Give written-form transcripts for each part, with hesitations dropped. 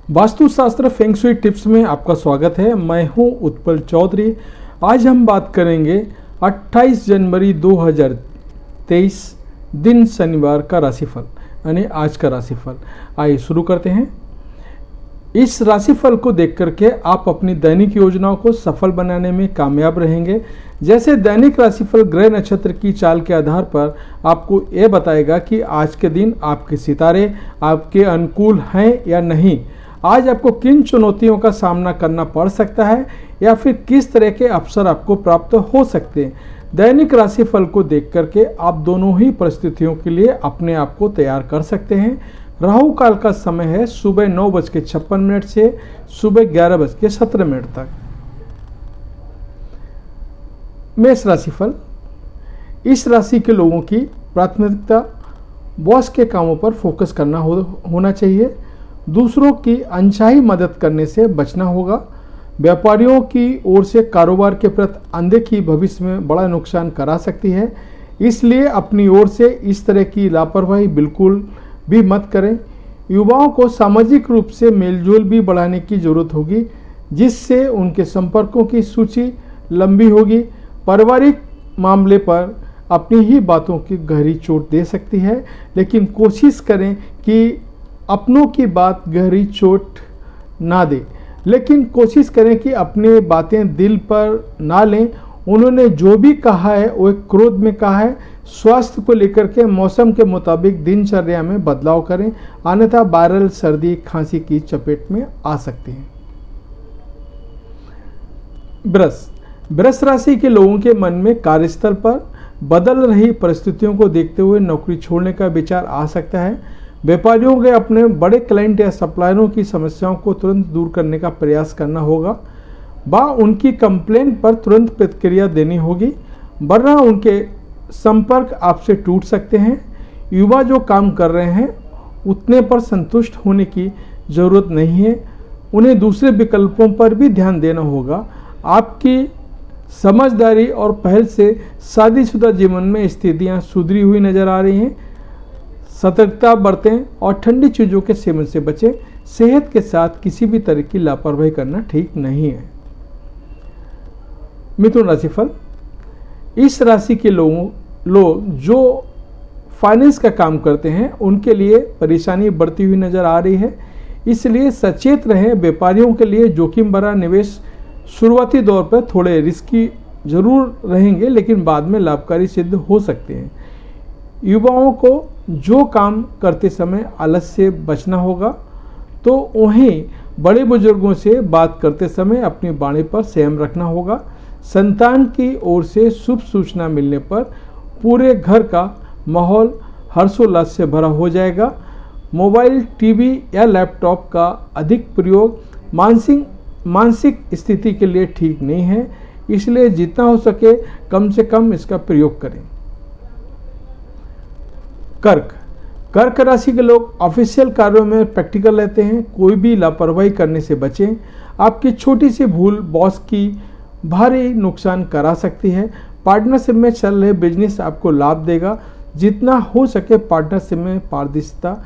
वास्तुशास्त्र feng shui tips में आपका स्वागत है। मैं हूं उत्पल चौधरी। आज हम बात करेंगे 28 जनवरी 2023 दिन शनिवार का राशिफल यानी आज का राशिफल। आइए शुरू करते हैं। इस राशिफल को देख करके आप अपनी दैनिक योजनाओं को सफल बनाने में कामयाब रहेंगे। जैसे दैनिक राशिफल ग्रह नक्षत्र की चाल के आधार पर आपको ये बताएगा कि आज के दिन आपके सितारे आपके अनुकूल हैं या नहीं, आज आपको किन चुनौतियों का सामना करना पड़ सकता है या फिर किस तरह के अवसर आपको प्राप्त हो सकते हैं। दैनिक राशिफल को देख करके आप दोनों ही परिस्थितियों के लिए अपने आप को तैयार कर सकते हैं। राहु काल का समय है सुबह 9:56 से सुबह 11:17 तक। मेष राशिफल, इस राशि के लोगों की प्राथमिकता बॉस के कामों पर फोकस करना होना चाहिए। दूसरों की अनचाही मदद करने से बचना होगा। व्यापारियों की ओर से कारोबार के प्रति अनदेखी भविष्य में बड़ा नुकसान करा सकती है, इसलिए अपनी ओर से इस तरह की लापरवाही बिल्कुल भी मत करें। युवाओं को सामाजिक रूप से मेलजोल भी बढ़ाने की जरूरत होगी, जिससे उनके संपर्कों की सूची लंबी होगी। पारिवारिक मामले पर अपनी ही बातों की गहरी चोट दे सकती है, लेकिन कोशिश करें कि अपनों की बात गहरी चोट ना दे, लेकिन कोशिश करें कि अपनी बातें दिल पर ना लें। उन्होंने जो भी कहा है वो एक क्रोध में कहा है। स्वास्थ्य को लेकर के मौसम के मुताबिक दिनचर्या में बदलाव करें, अन्यथा वायरल सर्दी खांसी की चपेट में आ सकते हैं। वृष राशि के लोगों के मन में कार्यस्थल पर बदल रही परिस्थितियों को देखते हुए नौकरी छोड़ने का विचार आ सकता है। व्यापारियों के अपने बड़े क्लाइंट या सप्लायरों की समस्याओं को तुरंत दूर करने का प्रयास करना होगा, उनकी कंप्लेन पर तुरंत प्रतिक्रिया देनी होगी, वरना उनके संपर्क आपसे टूट सकते हैं। युवा जो काम कर रहे हैं उतने पर संतुष्ट होने की ज़रूरत नहीं है, उन्हें दूसरे विकल्पों पर भी ध्यान देना होगा। आपकी समझदारी और पहल से शादीशुदा जीवन में स्थितियाँ सुधरी हुई नजर आ रही हैं। सतर्कता बरतें और ठंडी चीज़ों के सेवन से बचें। सेहत के साथ किसी भी तरह की लापरवाही करना ठीक नहीं है। मिथुन राशिफल, इस राशि के लोग जो फाइनेंस का काम करते हैं उनके लिए परेशानी बढ़ती हुई नजर आ रही है, इसलिए सचेत रहें। व्यापारियों के लिए जोखिम भरा निवेश शुरुआती दौर पर थोड़े रिस्की जरूर रहेंगे, लेकिन बाद में लाभकारी सिद्ध हो सकते हैं। युवाओं को जो काम करते समय आलस से बचना होगा, तो उन्हें बड़े बुजुर्गों से बात करते समय अपनी वाणी पर संयम रखना होगा। संतान की ओर से शुभ सूचना मिलने पर पूरे घर का माहौल हर्षोल्लास से भरा हो जाएगा। मोबाइल, टीवी या लैपटॉप का अधिक प्रयोग मानसिक स्थिति के लिए ठीक नहीं है, इसलिए जितना हो सके कम से कम इसका प्रयोग करें। कर्क राशि के लोग ऑफिशियल कार्यों में प्रैक्टिकल रहते हैं, कोई भी लापरवाही करने से बचें। आपकी छोटी सी भूल बॉस की भारी नुकसान करा सकती है। पार्टनरशिप में चल रहे बिजनेस आपको लाभ देगा। जितना हो सके पार्टनरशिप में पारदर्शिता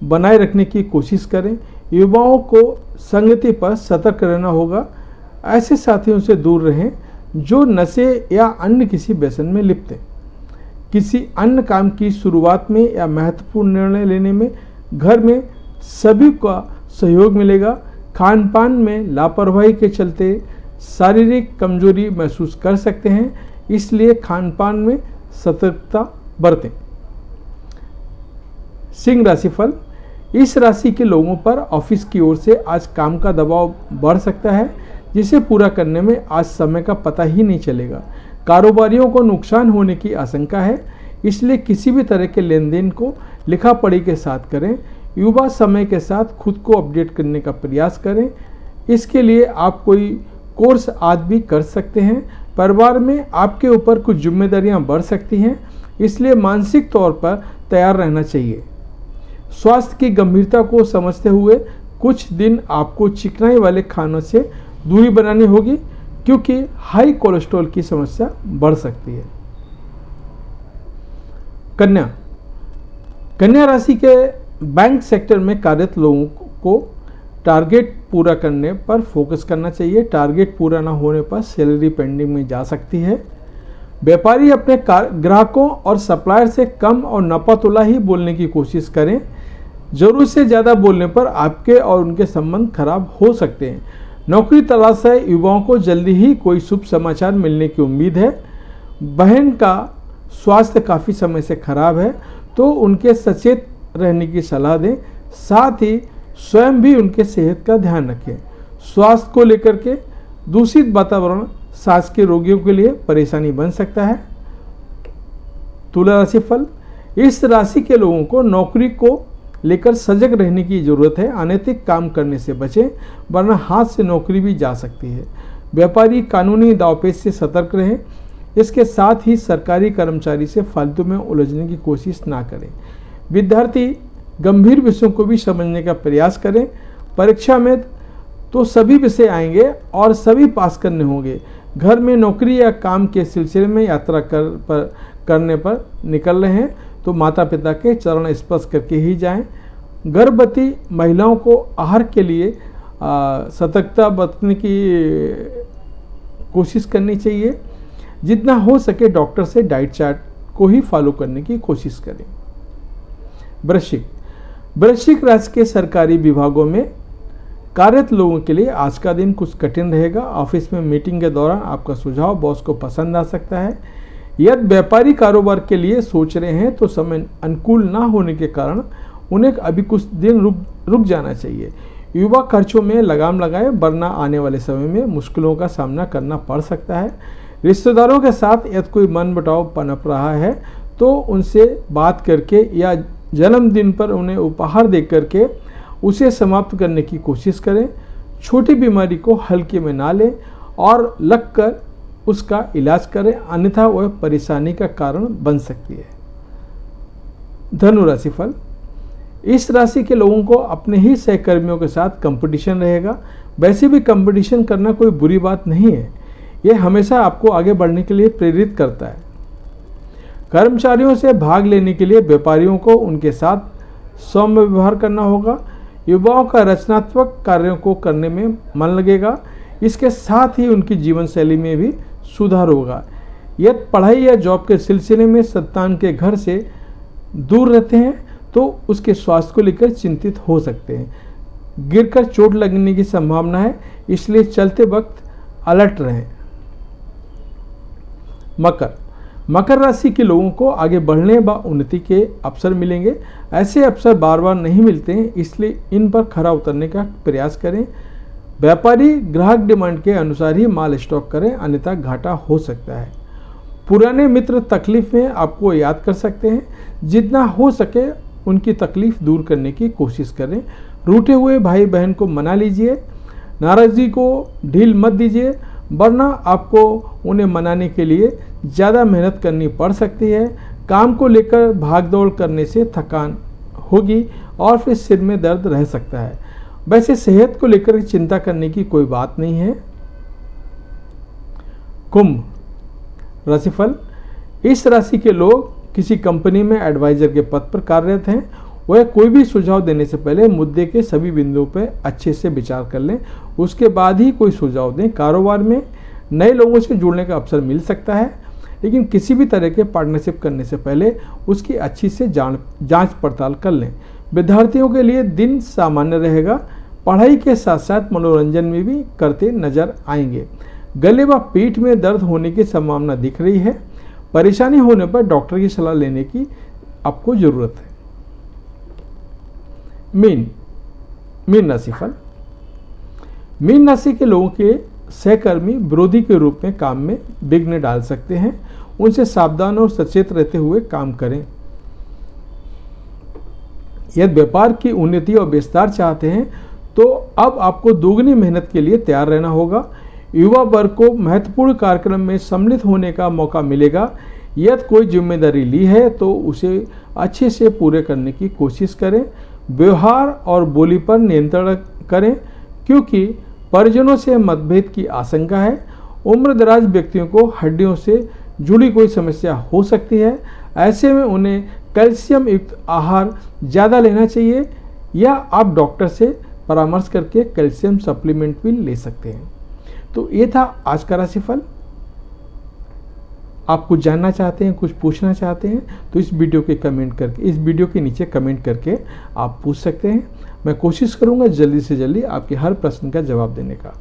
बनाए रखने की कोशिश करें। युवाओं को संगति पर सतर्क रहना होगा। ऐसे साथियों से दूर रहें जो नशे या अन्य किसी व्यसन में लिप्त हैं। किसी अन्य काम की शुरुआत में या महत्वपूर्ण निर्णय लेने में घर में सभी का सहयोग मिलेगा। खान पान में लापरवाही के चलते शारीरिक कमजोरी महसूस कर सकते हैं, इसलिए खान पान में सतर्कता बरतें। सिंह राशिफल, इस राशि के लोगों पर ऑफिस की ओर से आज काम का दबाव बढ़ सकता है, जिसे पूरा करने में आज समय का पता ही नहीं चलेगा। कारोबारियों को नुकसान होने की आशंका है, इसलिए किसी भी तरह के लेन देन को लिखा पढ़ी के साथ करें। युवा समय के साथ खुद को अपडेट करने का प्रयास करें, इसके लिए आप कोई कोर्स आदि भी कर सकते हैं। परिवार में आपके ऊपर कुछ जिम्मेदारियां बढ़ सकती हैं, इसलिए मानसिक तौर पर तैयार रहना चाहिए। स्वास्थ्य की गंभीरता को समझते हुए कुछ दिन आपको चिकनाई वाले खानों से दूरी बनानी होगी, क्योंकि हाई कोलेस्ट्रॉल की समस्या बढ़ सकती है। कन्या राशि के बैंक सेक्टर में कार्यरत लोगों को टारगेट पूरा करने पर फोकस करना चाहिए। टारगेट पूरा ना होने पर सैलरी पेंडिंग में जा सकती है। व्यापारी अपने ग्राहकों और सप्लायर से कम और नफातुला ही बोलने की कोशिश करें। जरूरत से ज़्यादा बोलने पर आपके और उनके संबंध खराब हो सकते हैं। नौकरी तलाश है युवाओं को जल्दी ही कोई शुभ समाचार मिलने की उम्मीद है। बहन का स्वास्थ्य काफ़ी समय से खराब है तो उनके सचेत रहने की सलाह दें। साथ ही स्वयं भी उनके सेहत का ध्यान रखें। स्वास्थ्य को लेकर के दूषित वातावरण सांस के रोगियों के लिए परेशानी बन सकता है। तुला राशि फल, इस राशि के लोगों को नौकरी को लेकर सजग रहने की जरूरत है। अनैतिक काम करने से बचें वरना हाथ से नौकरी भी जा सकती है। व्यापारी कानूनी दांवपेच से सतर्क रहें। इसके साथ ही सरकारी कर्मचारी से फालतू में उलझने की कोशिश ना करें। विद्यार्थी गंभीर विषयों को भी समझने का प्रयास करें। परीक्षा में तो सभी विषय आएंगे और सभी पास करने होंगे। घर में नौकरी या काम के सिलसिले में यात्रा करने पर निकल रहे हैं तो माता पिता के चरण स्पर्श करके ही जाएं। गर्भवती महिलाओं को आहार के लिए सतर्कता बरतने की कोशिश करनी चाहिए। जितना हो सके डॉक्टर से डाइट चार्ट को ही फॉलो करने की कोशिश करें। वृश्चिक राशि के सरकारी विभागों में कार्यरत लोगों के लिए आज का दिन कुछ कठिन रहेगा। ऑफिस में मीटिंग के दौरान आपका सुझाव बॉस को पसंद आ सकता है। यदि व्यापारी कारोबार के लिए सोच रहे हैं तो समय अनुकूल ना होने के कारण उन्हें अभी कुछ दिन रुक जाना चाहिए। युवा खर्चों में लगाम लगाए वरना आने वाले समय में मुश्किलों का सामना करना पड़ सकता है। रिश्तेदारों के साथ यदि कोई मनमुटाव पनप रहा है तो उनसे बात करके या जन्मदिन पर उन्हें उपहार दे करके उसे समाप्त करने की कोशिश करें। छोटी बीमारी को हल्के में ना लें और लगकर उसका इलाज करें, अन्यथा वह परेशानी का कारण बन सकती है। धनु राशि फल, इस राशि के लोगों को अपने ही सहकर्मियों के साथ कंपटीशन रहेगा। वैसे भी कंपटीशन करना कोई बुरी बात नहीं है। यह हमेशा आपको आगे बढ़ने के लिए प्रेरित करता है। कर्मचारियों से भाग लेने के लिए व्यापारियों को उनके साथ सौम्य व्यवहार करना होगा। युवाओं का रचनात्मक कार्यों को करने में मन लगेगा। इसके साथ ही उनकी जीवन शैली में भी सुधार होगा। यदि पढ़ाई या जॉब के सिलसिले में संतान के घर से दूर रहते हैं तो उसके स्वास्थ्य को लेकर चिंतित हो सकते हैं। गिरकर चोट लगने की संभावना है, इसलिए चलते वक्त अलर्ट रहें। मकर राशि के लोगों को आगे बढ़ने व उन्नति के अवसर मिलेंगे। ऐसे अवसर बार बार नहीं मिलते हैं, इसलिए इन पर खरा उतरने का प्रयास करें। व्यापारी ग्राहक डिमांड के अनुसार ही माल स्टॉक करें, अन्यथा घाटा हो सकता है। पुराने मित्र तकलीफ में आपको याद कर सकते हैं। जितना हो सके उनकी तकलीफ दूर करने की कोशिश करें। रूठे हुए भाई बहन को मना लीजिए। नाराज़गी को ढील मत दीजिए वरना आपको उन्हें मनाने के लिए ज़्यादा मेहनत करनी पड़ सकती है। काम को लेकर भागदौड़ करने से थकान होगी और फिर सिर में दर्द रह सकता है। वैसे सेहत को लेकर चिंता करने की कोई बात नहीं है। कुंभ राशिफल, इस राशि के लोग किसी कंपनी में एडवाइजर के पद पर कार्यरत हैं। वह कोई भी सुझाव देने से पहले मुद्दे के सभी बिंदुओं पर अच्छे से विचार कर लें, उसके बाद ही कोई सुझाव दें। कारोबार में नए लोगों से जुड़ने का अवसर मिल सकता है, लेकिन किसी भी तरह के पार्टनरशिप करने से पहले उसकी अच्छी से जांच पड़ताल कर लें। विद्यार्थियों के लिए दिन सामान्य रहेगा। पढ़ाई के साथ साथ मनोरंजन में भी करते नजर आएंगे। गले व पीठ में दर्द होने की संभावना दिख रही है। परेशानी होने पर डॉक्टर की सलाह लेने की आपको जरूरत है। मीन राशिफल, मीन राशि के लोगों के सहकर्मी विरोधी के रूप में काम में विघ्न डाल सकते हैं। उनसे सावधान और सचेत रहते हुए काम करें। यदि व्यापार की उन्नति और विस्तार चाहते हैं तो अब आपको दोगुनी मेहनत के लिए तैयार रहना होगा। युवा वर्ग को महत्वपूर्ण कार्यक्रम में सम्मिलित होने का मौका मिलेगा। यदि कोई जिम्मेदारी ली है तो उसे अच्छे से पूरे करने की कोशिश करें। व्यवहार और बोली पर नियंत्रण करें क्योंकि परिजनों से मतभेद की आशंका है। उम्रदराज व्यक्तियों को हड्डियों से जुड़ी कोई समस्या हो सकती है। ऐसे में उन्हें कैल्शियम युक्त आहार ज़्यादा लेना चाहिए या आप डॉक्टर से परामर्श करके कैल्शियम सप्लीमेंट भी ले सकते हैं। तो ये था आज का राशिफल। आप कुछ जानना चाहते हैं, कुछ पूछना चाहते हैं तो इस वीडियो के नीचे कमेंट करके आप पूछ सकते हैं। मैं कोशिश करूंगा जल्दी से जल्दी आपके हर प्रश्न का जवाब देने का।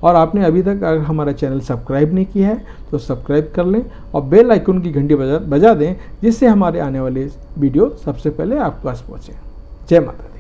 और आपने अभी तक अगर हमारा चैनल सब्सक्राइब नहीं किया है तो सब्सक्राइब कर लें और बेल आइकन की घंटी बजा दें, जिससे हमारे आने वाले वीडियो सबसे पहले आपके पास पहुँचे। जय माता दी।